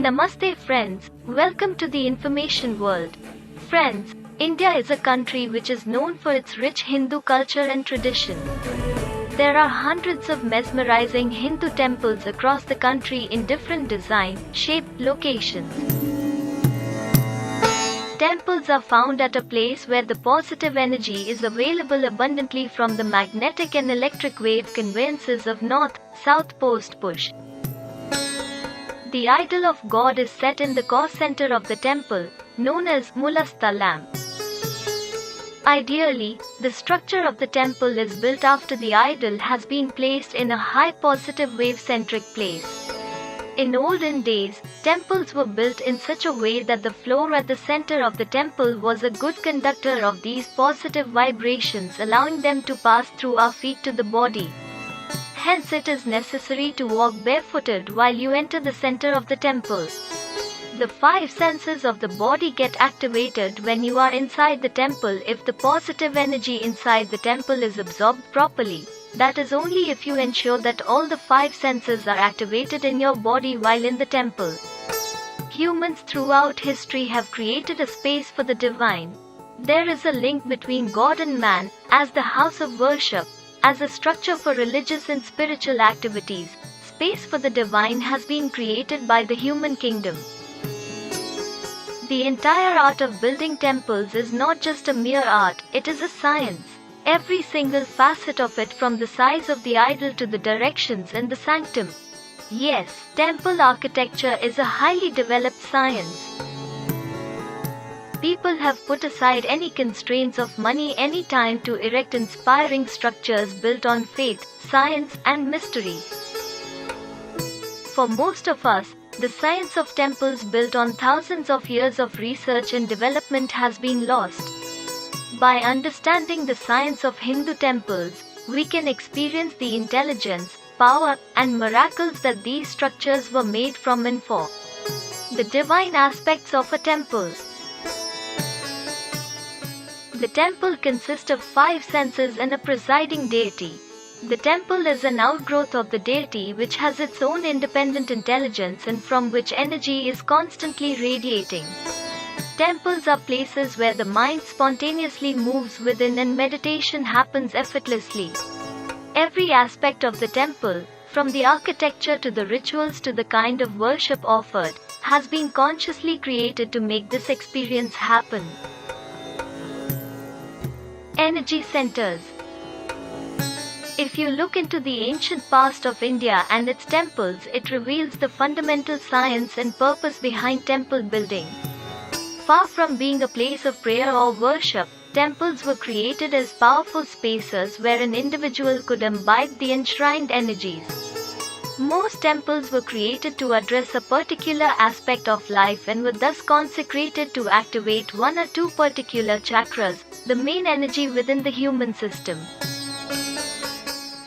Namaste friends, welcome to the information world. Friends, India is a country which is known for its rich Hindu culture and tradition. There are hundreds of mesmerizing Hindu temples across the country in different design, shape, locations. Temples are found at a place where the positive energy is available abundantly from the magnetic and electric wave conveyances of north-south post push. The idol of God is set in the core center of the temple, known as Mulastalam. Ideally, the structure of the temple is built after the idol has been placed in a high positive wave-centric place. In olden days, temples were built in such a way that the floor at the center of the temple was a good conductor of these positive vibrations, allowing them to pass through our feet to the body. Hence it is necessary to walk barefooted while you enter the center of the temple. The five senses of the body get activated when you are inside the temple if the positive energy inside the temple is absorbed properly. That is only if you ensure that all the five senses are activated in your body while in the temple. Humans throughout history have created a space for the divine. There is a link between God and man, as the house of worship, as a structure for religious and spiritual activities. Space for the divine has been created by the human kingdom. The entire art of building temples is not just a mere art, it is a science. Every single facet of it, from the size of the idol to the directions in the sanctum. Yes, temple architecture is a highly developed science. People have put aside any constraints of money any time to erect inspiring structures built on faith, science, and mystery. For most of us, the science of temples built on thousands of years of research and development has been lost. By understanding the science of Hindu temples, we can experience the intelligence, power, and miracles that these structures were made from and for. The divine aspects of a temple. The temple consists of five senses and a presiding deity. The temple is an outgrowth of the deity which has its own independent intelligence and from which energy is constantly radiating. Temples are places where the mind spontaneously moves within and meditation happens effortlessly. Every aspect of the temple, from the architecture to the rituals to the kind of worship offered, has been consciously created to make this experience happen. Energy centers. If you look into the ancient past of India and its temples, it reveals the fundamental science and purpose behind temple building. Far from being a place of prayer or worship, temples were created as powerful spaces where an individual could imbibe the enshrined energies. Most temples were created to address a particular aspect of life and were thus consecrated to activate one or two particular chakras, the main energy within the human system.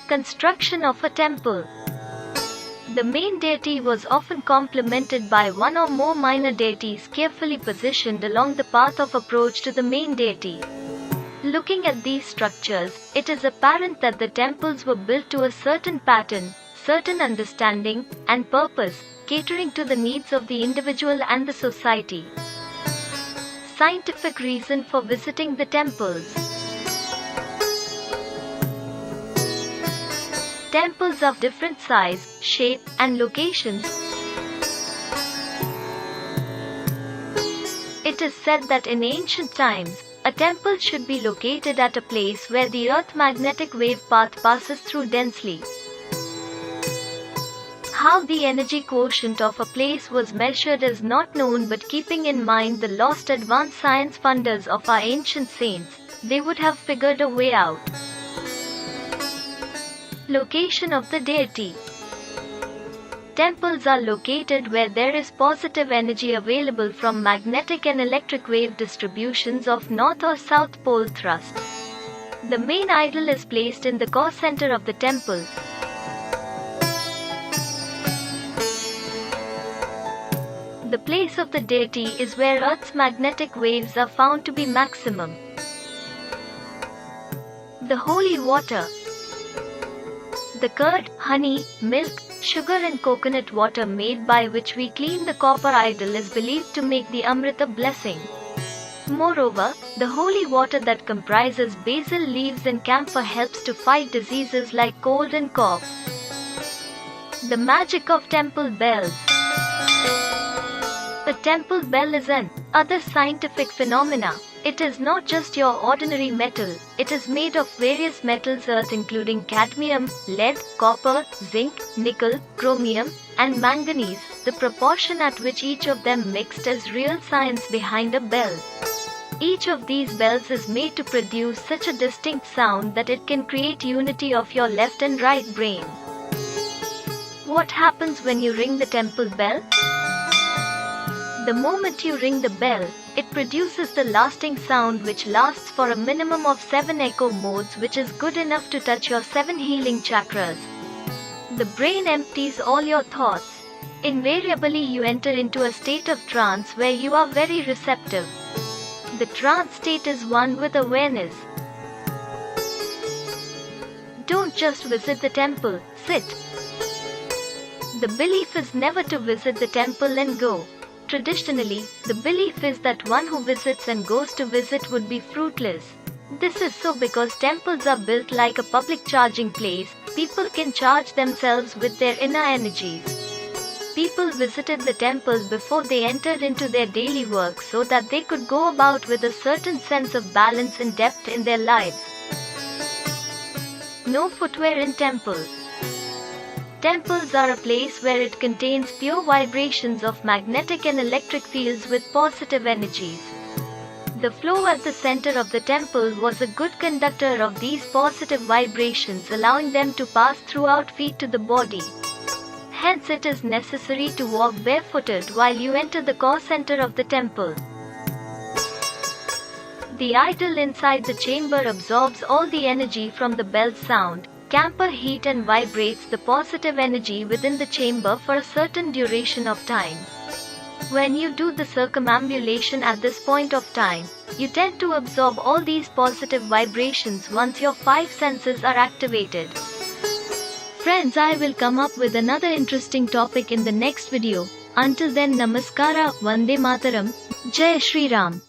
Construction of a temple. The main deity was often complemented by one or more minor deities carefully positioned along the path of approach to the main deity. Looking at these structures, it is apparent that the temples were built to a certain pattern, certain understanding, and purpose, catering to the needs of the individual and the society. Scientific reason for visiting the temples. Temples of different size, shape, and locations. It is said that in ancient times, a temple should be located at a place where the earth magnetic wave path passes through densely. How the energy quotient of a place was measured is not known, but keeping in mind the lost advanced science funders of our ancient saints, they would have figured a way out. Location of the deity. Temples are located where there is positive energy available from magnetic and electric wave distributions of north or south pole thrust. The main idol is placed in the core center of the temple. The place of the deity is where Earth's magnetic waves are found to be maximum. The holy water. The curd, honey, milk, sugar and coconut water made by which we clean the copper idol is believed to make the Amrita blessing. Moreover, the holy water that comprises basil leaves and camphor helps to fight diseases like cold and cough. The magic of temple bells. A temple bell is an other scientific phenomena. It is not just your ordinary metal, it is made of various metals earth including cadmium, lead, copper, zinc, nickel, chromium, and manganese. The proportion at which each of them mixed is real science behind a bell. Each of these bells is made to produce such a distinct sound that it can create unity of your left and right brain. What happens when you ring the temple bell? The moment you ring the bell, it produces the lasting sound which lasts for a minimum of 7 echo modes, which is good enough to touch your 7 healing chakras. The brain empties all your thoughts. Invariably you enter into a state of trance where you are very receptive. The trance state is one with awareness. Don't just visit the temple, sit. The belief is never to visit the temple and go. Traditionally, the belief is that one who visits and goes to visit would be fruitless. This is so because temples are built like a public charging place. People can charge themselves with their inner energies. People visited the temple before they entered into their daily work so that they could go about with a certain sense of balance and depth in their lives. No footwear in temple. Temples are a place where it contains pure vibrations of magnetic and electric fields with positive energies. The floor at the center of the temple was a good conductor of these positive vibrations, allowing them to pass throughout feet to the body. Hence it is necessary to walk barefooted while you enter the core center of the temple. The idol inside the chamber absorbs all the energy from the bell sound. Camphor heat and vibrates the positive energy within the chamber for a certain duration of time. When you do the circumambulation at this point of time, you tend to absorb all these positive vibrations once your 5 senses are activated. Friends, I will come up with another interesting topic in the next video. Until then, Namaskara, Vande Mataram, Jai Shri Ram.